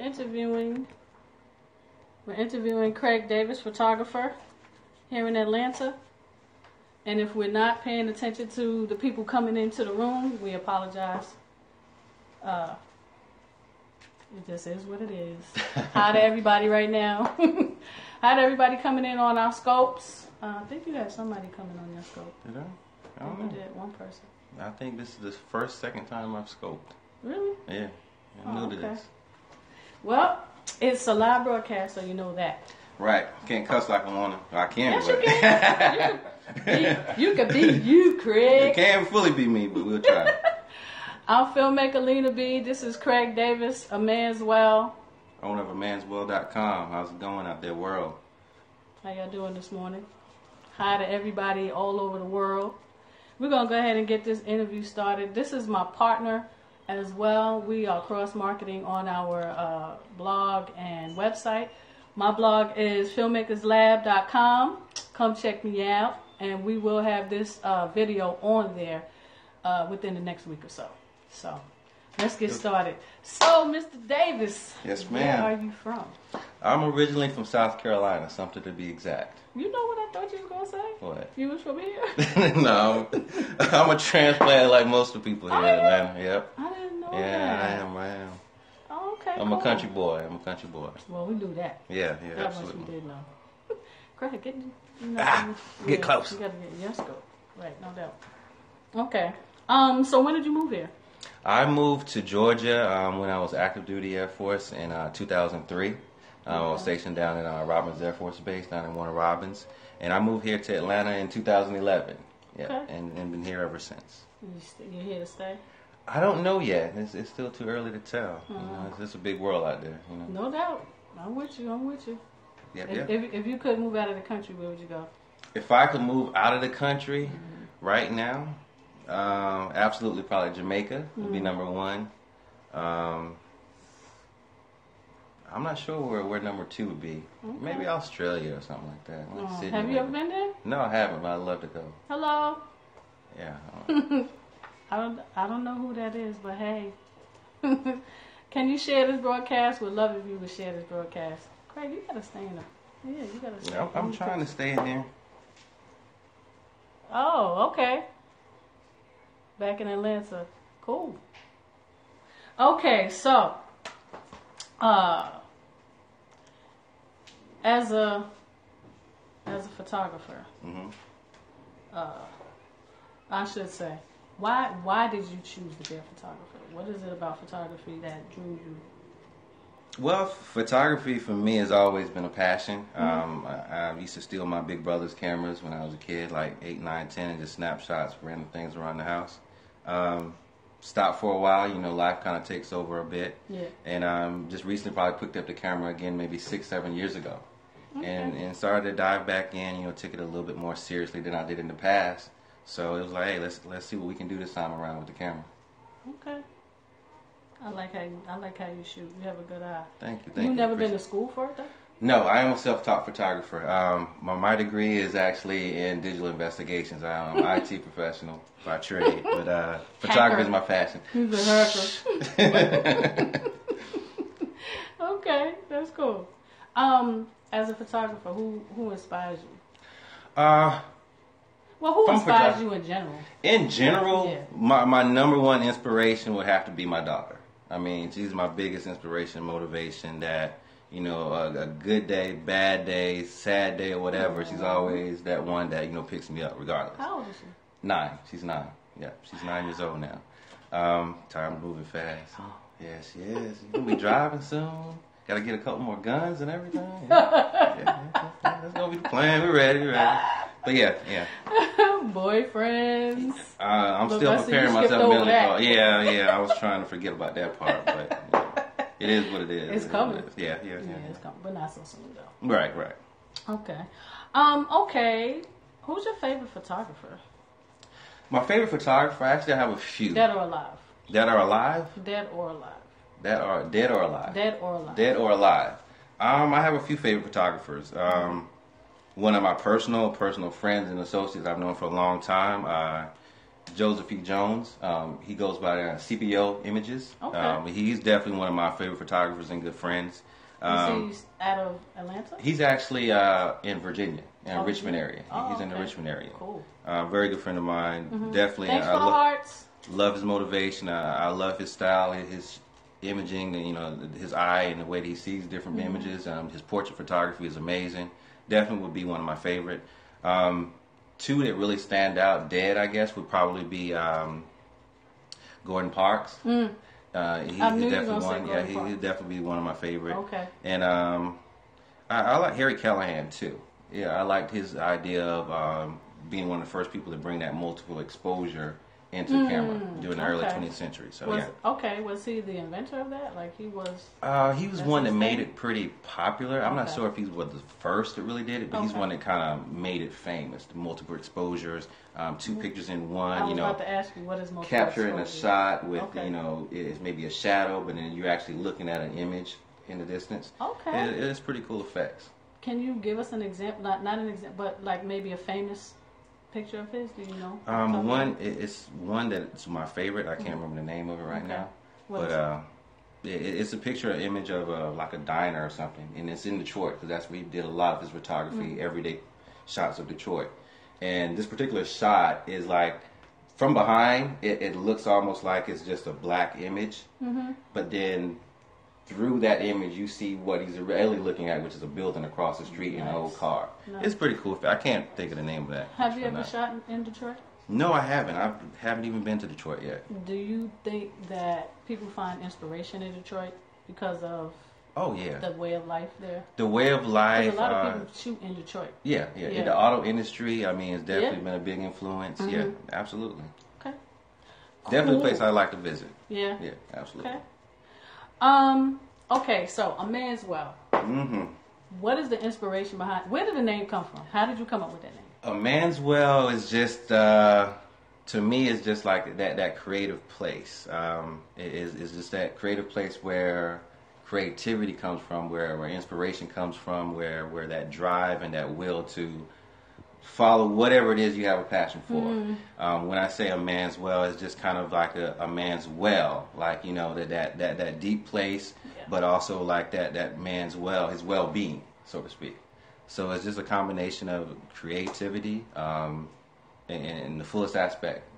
interviewing Craig Davis, photographer here in Atlanta. And if we're not paying attention to the people coming into the room, we apologize. It just is what it is. Hi to everybody right now. Hi to everybody coming in on our scopes. I think you had somebody coming on your scope. Did I? I don't know. You did, one person. I think this is the second time I've scoped. Really? Yeah. I'm new to this. Well, it's a live broadcast, so you know that. Right. Can't cuss like I want to. I can, yes, but... you can be you, Craig. You can't fully be me, but we'll try. I'm filmmaker Lena B. This is Craig Davis, AManswell. Owner of AManswell.com. How's it going out there, world? How y'all doing this morning? Hi to everybody all over the world. We're going to go ahead and get this interview started. This is my partner as well. We are cross-marketing on our blog and website. My blog is filmmakerslab.com. Come check me out. And we will have this video on there within the next week or so. So, let's get started. So, Mr. Davis. Yes, ma'am. Where are you from? I'm originally from South Carolina, something to be exact. You know what I thought you was going to say? What? You was from here? No, I'm a transplant like most of the people here in Atlanta. Yep. I didn't know Yeah, that. I am. Oh, okay, I'm cool. a country boy. Well, we do that. Yeah, That absolutely. much we did know. Craig, get close. You got to get your scope. Right, no doubt. Okay. So when did you move here? I moved to Georgia when I was active duty Air Force in 2003. I was stationed down at Robins Air Force Base down in Warner Robins. And I moved here to Atlanta in 2011. Yeah, Okay. and been here ever since. You here to stay? I don't know yet. It's still too early to tell. You know, it's a big world out there. You know. No doubt. I'm with you. Yep, If you could move out of the country, where would you go? If I could move out of the country right now, absolutely probably Jamaica would be number one. I'm not sure where number two would be. Okay. Maybe Australia or something like that. Like Sydney, Have you maybe. ever been there? No, I haven't, but I'd love to go. Hello. Yeah. I don't know who that is, but hey. Can you share this broadcast? Would love if you would share this broadcast. Craig, you gotta stay in there. Yeah, you gotta stay. Yeah, I'm trying to stay in there. Oh, okay. Back in Atlanta. Cool. Okay, so as a photographer, I should say, why did you choose to be a photographer? What is it about photography that drew you? Well, photography for me has always been a passion. I used to steal my big brother's cameras when I was a kid, like 8, 9, 10, and just snapshots, random things around the house. Stopped for a while, you know, life kind of takes over a bit. Yeah. And just recently probably picked up the camera again maybe 6, 7 years ago. Okay. And started to dive back in, you know, took it a little bit more seriously than I did in the past. So it was like, hey, let's see what we can do this time around with the camera. Okay. I like how you shoot. You have a good eye. Thank you. You've never been to school for it, though? No, I am a self-taught photographer. My degree is actually in digital investigations. I'm an IT professional by trade, but photography is my passion. He's a hacker. Okay, that's cool. As a photographer, who inspires you? Well, who inspires you in general? In general, Yeah. my number one inspiration would have to be my daughter. I mean, she's my biggest inspiration, motivation that, you know, a good day, bad day, sad day, or whatever, she's always that one that, you know, picks me up regardless. How old is she? 9. She's 9. Yeah, she's 9 years old now. Time moving fast. Yeah, she is. You're going to be driving soon. Got to get a couple more guns and everything. Yeah, that's going to be the plan. We're ready. But yeah. Boyfriends. I'm Look, still I see preparing you skipped myself over that. mentally. Yeah. I was trying to forget about that part, but you know, it is what it is. It's coming. Yeah. It's coming, but not so soon though. Right. Okay. Okay. Who's your favorite photographer? My favorite photographer, actually, I have a few. Dead or alive? That are alive? Dead or alive? That are dead or alive? Dead or alive? Dead or alive. I have a few favorite photographers. One of my personal friends and associates I've known for a long time, Joseph E. Jones. He goes by CPO Images. Okay. He's definitely one of my favorite photographers and good friends. Is he out of Atlanta? He's actually in Virginia, in Richmond area. He's in the Richmond area. Cool. Very good friend of mine. Definitely. Thanks for the hearts. Love his motivation. I love his style, his imaging, his eye and the way that he sees different images. His portrait photography is amazing. Definitely would be one of my favorite. Two that really stand out, dead, I guess, would probably be Gordon Parks. He's definitely one. Yeah, he'd definitely be one of my favorite. Okay. And I like Harry Callahan too. Yeah, I liked his idea of being one of the first people to bring that multiple exposure into camera during the early 20th century. So was he the inventor of that? Like he was? He was one that made it pretty popular. I'm not sure if he was the first that really did it, but he's one that kind of made it famous. The multiple exposures, two pictures in one. I was about to ask you, what is multiple capturing exposure? a shot with it's maybe a shadow, but then you're actually looking at an image in the distance. Okay, it's pretty cool effects. Can you give us an example? Not an example, but like maybe a famous picture of his? Do you know? It's one that's my favorite. I can't remember the name of it right now, but it's a picture, an image of like a diner or something, and it's in Detroit because that's where he did a lot of his photography, everyday shots of Detroit. And this particular shot is like from behind, it looks almost like it's just a black image, but then through that image, you see what he's really looking at, which is a building across the street and an old car. Nice. It's pretty cool. I can't think of the name of that. Have you ever shot in Detroit? No, I haven't. I haven't even been to Detroit yet. Do you think that people find inspiration in Detroit because of the way of life there? The way of life. A lot of people shoot in Detroit. Yeah. In the auto industry, I mean, it's definitely been a big influence. Yeah, absolutely. Okay. Definitely a place I like to visit. Yeah. Yeah, absolutely. Okay. Okay, so AManswell. What is the inspiration behind? Where did the name come from? How did you come up with that name? AManswell is just to me, it's just like that creative place. It's just that creative place where creativity comes from, where inspiration comes from, where that drive and that will to follow whatever it is you have a passion for. When I say a man's well, it's just kind of like a man's well, like that deep place, but also like that man's well, his well-being, so to speak. So it's just a combination of creativity in the fullest aspect.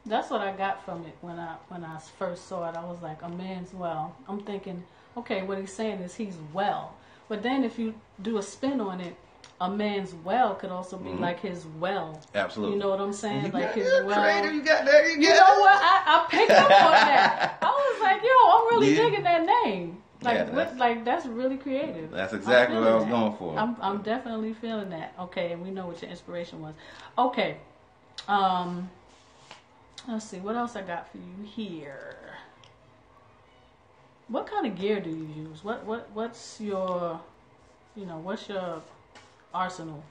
That's what I got from it when I first saw it. I was like, a man's well. I'm thinking, okay, what he's saying is he's well. But then if you do a spin on it, a man's well could also be like his well. Absolutely. You know what I'm saying? You like his well. Creative, you got that. You know what? I picked up on that. I was like, yo, I'm really digging that name. Like that's really creative. That's exactly what I was going for. I'm definitely feeling that. Okay, and we know what your inspiration was. Okay. Let's see, what else I got for you here? What kind of gear do you use? What's your arsenal?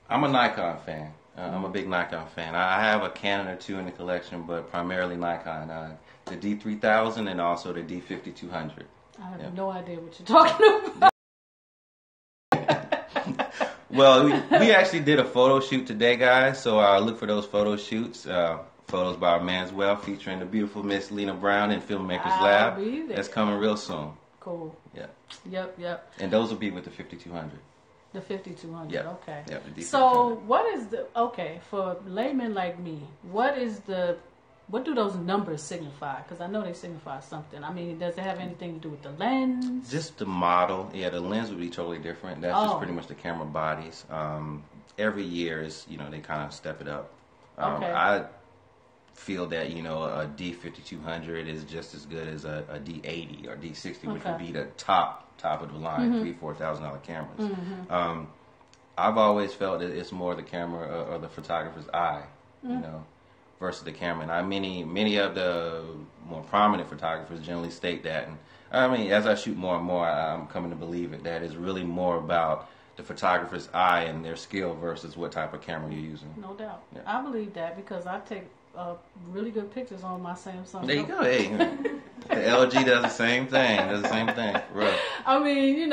I'm a Nikon fan. I'm a big Nikon fan. I have a Canon or two in the collection, but primarily Nikon. The D3000 and also the D5200. I have no idea what you're talking about. Well, we actually did a photo shoot today, guys. So look for those photo shoots. Photos by AManswell featuring the beautiful Miss Lena Brown in Filmmakers Lab. That's coming real soon. Cool. Yeah. Yep. And those will be with the 5200. The 5200. Yep. Okay. Yep, so what is for laymen like me? What do those numbers signify? Because I know they signify something. I mean, does it have anything to do with the lens? Just the model. Yeah, the lens would be totally different. That's just pretty much the camera bodies. Every year is they kind of step it up. I feel that a D5200 is just as good as a D80 or D60, which would be the top of the line, $3,000-$4,000 cameras. I've always felt that it's more the camera or the photographer's eye, versus the camera. And many of the more prominent photographers generally state that. And I mean, as I shoot more and more, I'm coming to believe it. That is really more about the photographer's eye and their skill versus what type of camera you're using. No doubt. Yeah. I believe that because I take really good pictures on my Samsung. There you go. Hey, the LG does the same thing. Right. I mean,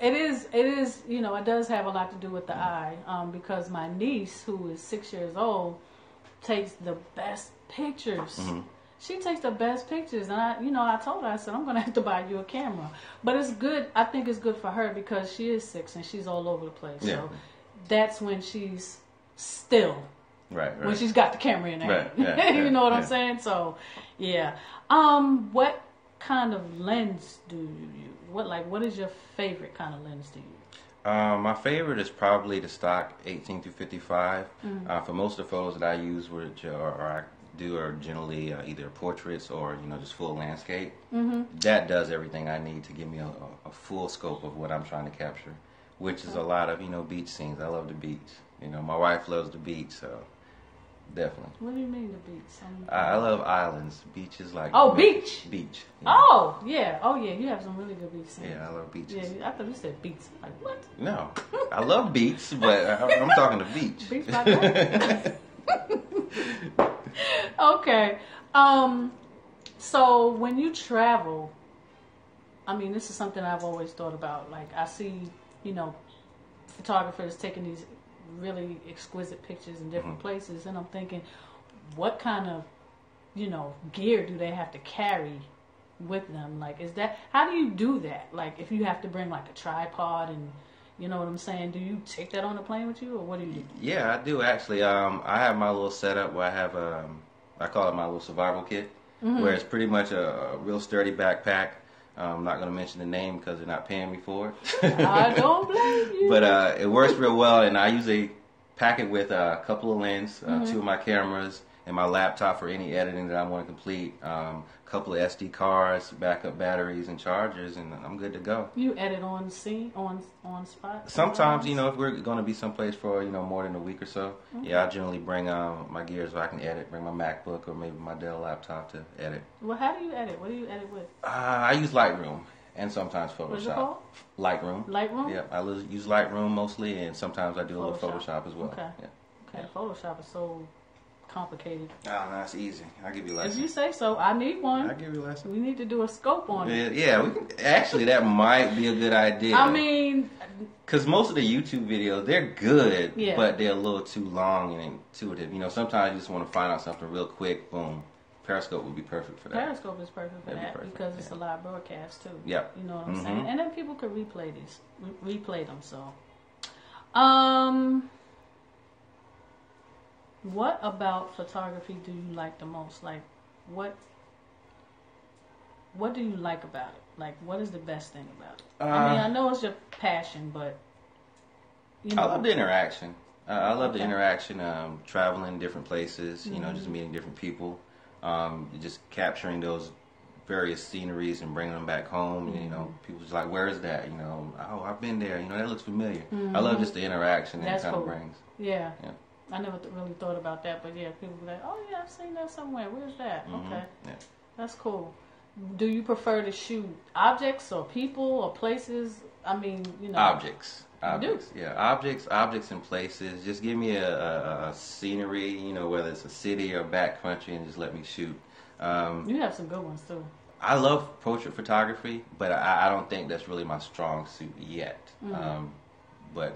it is. It does have a lot to do with the eye. Because my niece, who is 6 years old, takes the best pictures. She takes the best pictures, and I told her, I said, I'm gonna have to buy you a camera. But it's good. I think it's good for her because she is 6 and she's all over the place. Yeah. So that's when she's still. Right. When she's got the camera in her hand. Yeah, you know what I'm saying? So, yeah. What kind of lens do you use? What is your favorite kind of lens to use? My favorite is probably the stock 18 through 55. For most of the photos that I use, which are generally either portraits or just full landscape. That does everything I need to give me a full scope of what I'm trying to capture, which is a lot of beach scenes. I love the beach. My wife loves the beach, so definitely. What do you mean the beach? I love islands. Beach is like beach. Beach. Oh yeah. You have some really good beach scenes. Yeah, I love beaches. Yeah, I thought you said beats. Like what? No, I love beach, but I'm talking to beach. Beach like that. Okay. So when you travel, this is something I've always thought about. Like I see, photographers taking these really exquisite pictures in different places, and I'm thinking, what kind of, gear do they have to carry with them? Like, how do you do that? Like, if you have to bring like a tripod and, you know what I'm saying? Do you take that on the plane with you, or what do you do? Yeah, I do actually. I have my little setup where I have I call it my little survival kit, where it's pretty much a real sturdy backpack. I'm not going to mention the name because they're not paying me for it. I don't blame you. But it works real well, and I usually pack it with a couple of lenses, 2 of my cameras, and my laptop for any editing that I want to complete. A couple of SD cards, backup batteries, and chargers, and I'm good to go. You edit on scene, on spot? Sometimes, if we're going to be someplace for more than a week or so, I generally bring my gear so I can edit. Bring my MacBook or maybe my Dell laptop to edit. Well, how do you edit? What do you edit with? I use Lightroom and sometimes Photoshop. What's it called? Lightroom. Lightroom? Yeah, I use Lightroom mostly, and sometimes I do a little Photoshop as well. Okay. Yeah. Okay. Photoshop is so complicated. Oh, no, it's easy. I'll give you a lesson. If you say so, I need one. I'll give you a lesson. We need to do a scope on it. Yeah, we can, actually, that might be a good idea. Because most of the YouTube videos, they're good, but they're a little too long and intuitive. Sometimes you just want to find out something real quick, boom. Periscope would be perfect for that. Periscope is perfect for that because it's a live broadcast, too. Yep. You know what I'm saying? And then people could replay them, so. What about photography do you like the most? Like, what do you like about it? Like, what is the best thing about it? I know it's your passion, but, I love the interaction. I love the interaction, traveling different places, just meeting different people, just capturing those various sceneries and bringing them back home. And, people just like, where is that? Oh, I've been there. That looks familiar. I love just the interaction that it kind of brings. Yeah. I never really thought about that, but people be like, oh yeah, I've seen that somewhere. Where's that? Okay. Yeah. That's cool. Do you prefer to shoot objects or people or places? Objects. Yeah, objects and places. Just give me a scenery, whether it's a city or backcountry, and just let me shoot. You have some good ones too. I love portrait photography, but I don't think that's really my strong suit yet. But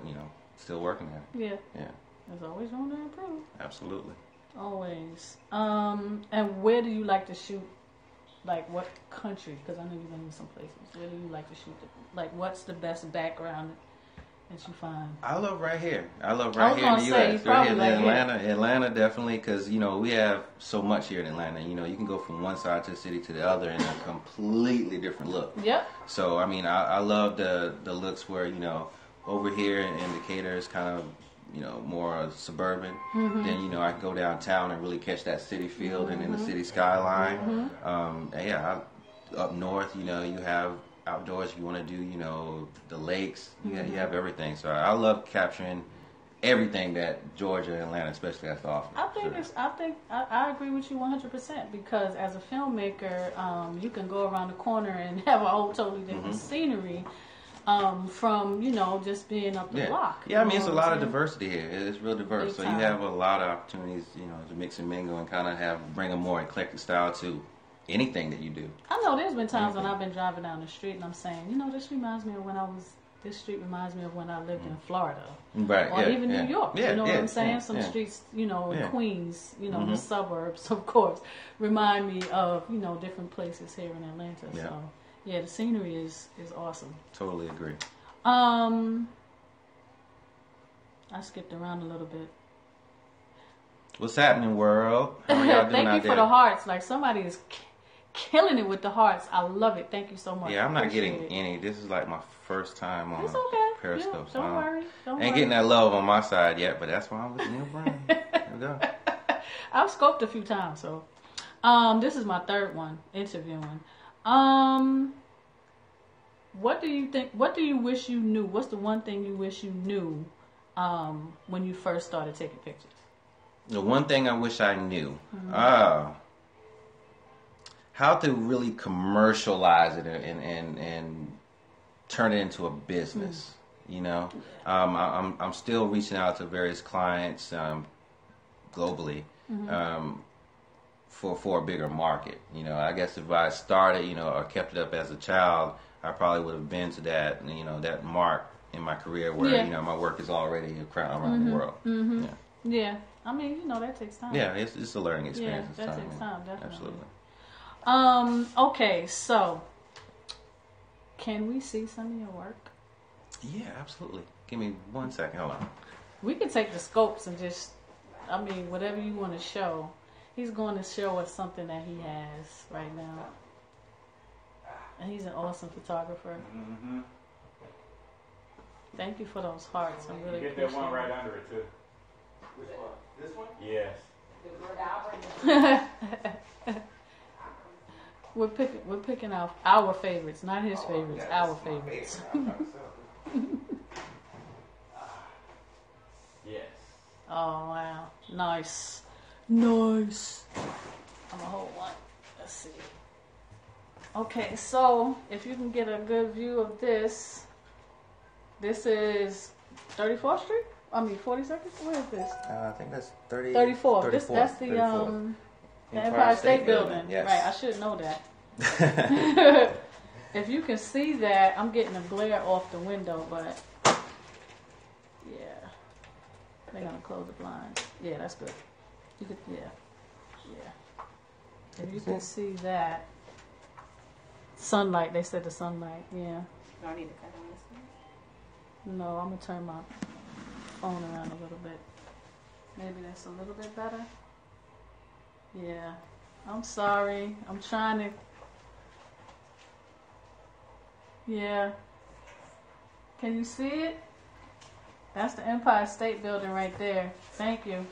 still working at it. Yeah. There's always room to improve. Absolutely. Always. And where do you like to shoot? Like what country? Because I know you've been in some places. Where do you like to shoot? What's the best background that you find? I love right here. In the U.S. Right here in Atlanta. Atlanta, definitely, because, we have so much here in Atlanta. You can go from one side of the city to the other in a completely different look. Yep. So, I love the looks where, over here in Decatur is kind of, more suburban. Then, I can go downtown and really catch that city feel and then the city skyline. Up north, you have outdoors if you want to do, the lakes. You have everything. So I love capturing everything that Georgia and Atlanta especially has to offer. I agree with you 100% because as a filmmaker, you can go around the corner and have a whole totally different scenery. From just being up the block. Yeah, it's a lot of diversity here. It's real diverse, so you have a lot of opportunities, to mix and mingle and kind of bring a more eclectic style to anything that you do. I know there's been times when I've been driving down the street and I'm saying, this reminds me of when I was this street reminds me of when I lived in Florida. Right. Or even New York. Yeah, you know what I'm saying? Yeah, Some yeah. streets, in Queens, the suburbs, of course, remind me of, different places here in Atlanta. Yeah. So, yeah, the scenery is awesome. Totally agree. I skipped around a little bit. What's happening, world? How are y'all doing Thank out you there? for the hearts. Like, somebody is killing it with the hearts. I love it. Thank you so much. Yeah, I'm not Appreciate getting it. any. This is like my first time on It's okay. Periscope. Don't worry. Ain't getting that love on my side yet, but that's why I'm with Neil Brown. There we go. I've scoped a few times, so this is my third one interviewing. What do you think? What do you wish you knew? What's the one thing you wish you knew when you first started taking pictures? The one thing I wish I knew, how to really commercialize it and turn it into a business. I'm still reaching out to various clients globally for a bigger market. I guess if I started, or kept it up as a child, I probably would have been to that, that mark in my career where my work is already around the world. Mm-hmm. Yeah. I mean, that takes time. Yeah, it's a learning experience. Yeah, that takes time, definitely. Absolutely. Okay, so can we see some of your work? Yeah, absolutely. Give me 1 second. Hold on. We can take the scopes and just, whatever you want to show. He's going to show us something that he has right now. And he's an awesome photographer. Mm-hmm. Thank you for those hearts. I'm really You get that one right under it, too. Which one? This one? Yes. We're picking our favorites, not his favorites, our favorites. Yes. Oh wow, nice. I'm gonna hold one. Let's see. Okay, so if you can get a good view of this, this is 34th Street. 42nd. Where is this? I think that's 34th. 34th. That's the 34th. The Empire State Building. Yes. Right, I should know that. If you can see that, I'm getting a glare off the window, but yeah, they're gonna close the blinds. Yeah, that's good. You could, yeah. If you can see that sunlight, they said the sunlight. Yeah. Do I need to cut on this one? No, I'm gonna turn my phone around a little bit. Maybe that's a little bit better. Yeah. I'm sorry. I'm trying to. Yeah. Can you see it? That's the Empire State Building right there. Thank you.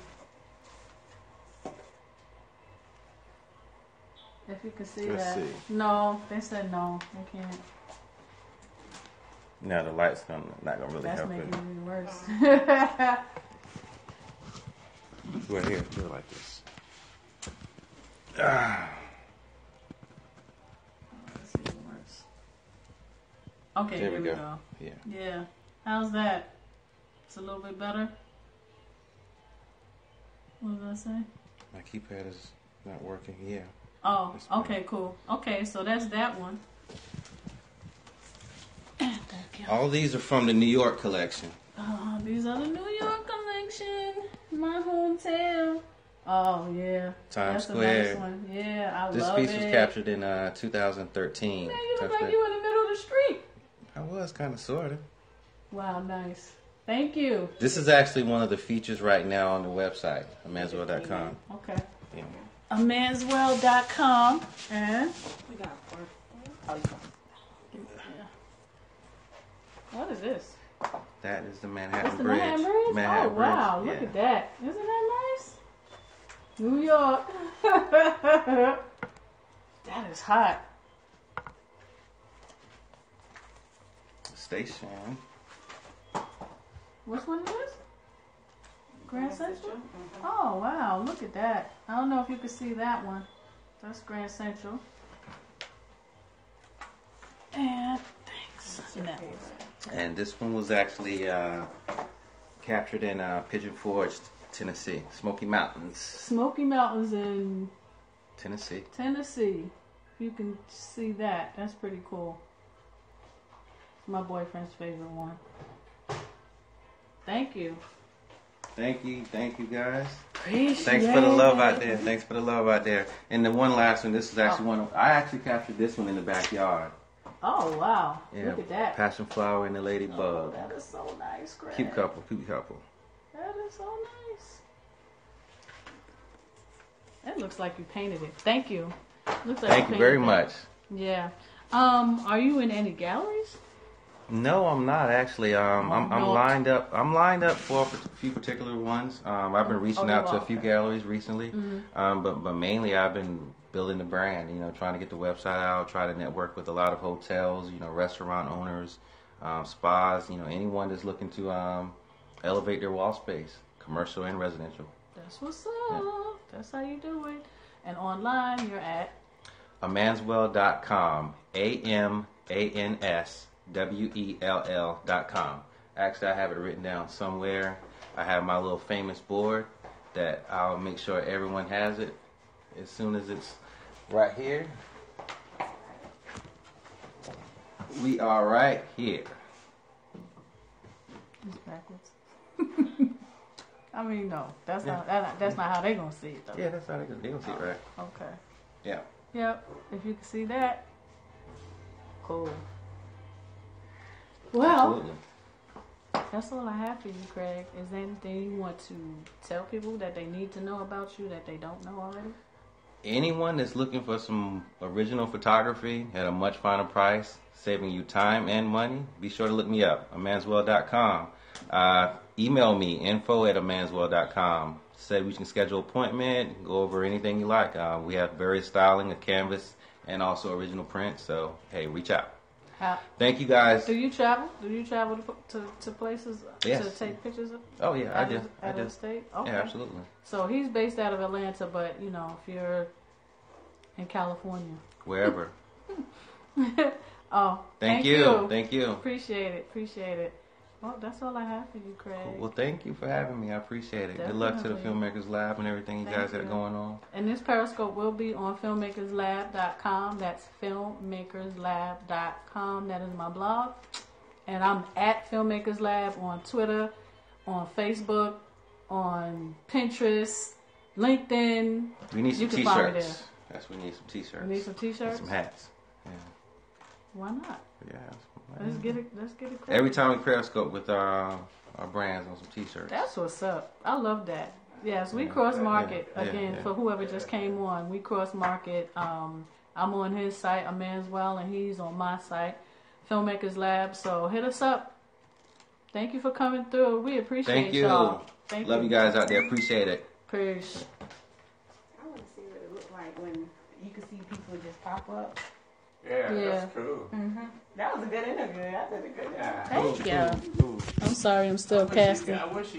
If you can see Let's that. see. No, they said no. They can't. No, the light's not gonna really That's help making it. it even worse. Right here, do it like this. Let's see if it works. Okay, There here we we go. go. Yeah. Yeah. How's that? It's a little bit better. What did I say? My keypad is not working. Yeah. Oh, That's better. okay, cool. Okay, so that's that one. Thank you. All these are from the New York collection. These are the New York collection. My hometown. Oh, yeah. Times That's Square. a nice one. Yeah, I This love piece it. was captured in 2013. Man, you look Times like Square. you in the middle of the street. I was kind of sort of. Wow, nice. Thank you. This is actually one of the features right now on the website, AManswell.com. Okay. Yeah. AManswell.com. And We got four. yeah. What is this? That is the Manhattan It's the Bridge. Manhattan Bridge? Manhattan Oh, wow. Bridge. Look Yeah. at that. Isn't that nice? New York. That is hot. Station. Which one is this? Grand Central? Oh, wow. Look at that. I don't know if you can see that one. That's Grand Central. And thanks. And that one. And this one was actually captured in Pigeon Forge, Tennessee. Smoky Mountains, Smoky Mountains in Tennessee. Tennessee. If you can see that, that's pretty cool. My boyfriend's favorite one. Thank you. Thank you guys. Appreciate Thanks for the love out there. Thanks for the love out there. And the one last one, this is actually I actually captured this one in the backyard. Oh, wow. Yeah, Look at that. Passion flower and the ladybug. Oh, that is so nice, Greg. Cute couple. That is so nice. That looks like you painted it. Thank you. Looks like Thank you very much. Yeah. Are you in any galleries? No, I'm not actually. I'm no. lined up. I'm lined up for a few particular ones. I've been reaching out to a few galleries recently, but mainly I've been building the brand. You know, trying to get the website out, try to network with a lot of hotels, you know, restaurant owners, spas. You know, anyone that's looking to elevate their wall space, commercial and residential. That's what's up. Yeah. That's how you do it. And online, you're at AManswell.com. AManswell.com. Actually, I have it written down somewhere. I have my little famous board that I'll make sure everyone has it as soon as it's right here. We are right here. It's backwards. I mean, no, that's not how they gonna see it though. Yeah, that's how they gonna see it, right? Okay. Yeah. Yep. If you can see that, cool. Well, absolutely. That's all I have for you, Craig. Is there anything you want to tell people that they need to know about you that they don't know already? Anyone that's looking for some original photography at a much finer price, saving you time and money, be sure to look me up, AManswell.com. Email me, info@AManswell.com. Say we can schedule an appointment, go over anything you like. We have various styling of canvas and also original prints, so hey, reach out. Thank you guys. Do you travel? Do you travel to places yes. to take pictures of? Oh yeah, I do. Out of state? Okay. Yeah, absolutely. So he's based out of Atlanta, but you know, if you're in California, wherever. Oh, thank you. Thank you. Appreciate it. Well, that's all I have for you, Craig. Cool. Well, thank you for having me. I appreciate it. Definitely. Good luck to the Filmmakers Lab and everything you guys got going on. And this Periscope will be on filmmakerslab.com. That's filmmakerslab.com. That is my blog. And I'm at Filmmakers Lab on Twitter, on Facebook, on Pinterest, LinkedIn. We need some t-shirts. Yes, we need some t-shirts. We need some t-shirts? And some hats. Yeah. Why not? Yeah. Let's get it. Every time we Periscope with our brands on some t-shirts. That's what's up. I love that. Yes, we cross market again for whoever just came on. We cross market. I'm on his site, AManswell, and he's on my site, Filmmakers Lab. So hit us up. Thank you for coming through. We appreciate y'all. Thank you. Love you guys out there. Appreciate it. Peace. I want to see what it looked like when you could see people just pop up. Yeah, that's cool. Mm-hmm. That was a good interview. I did a good job. Thank you. I'm sorry, I'm still casting. I wish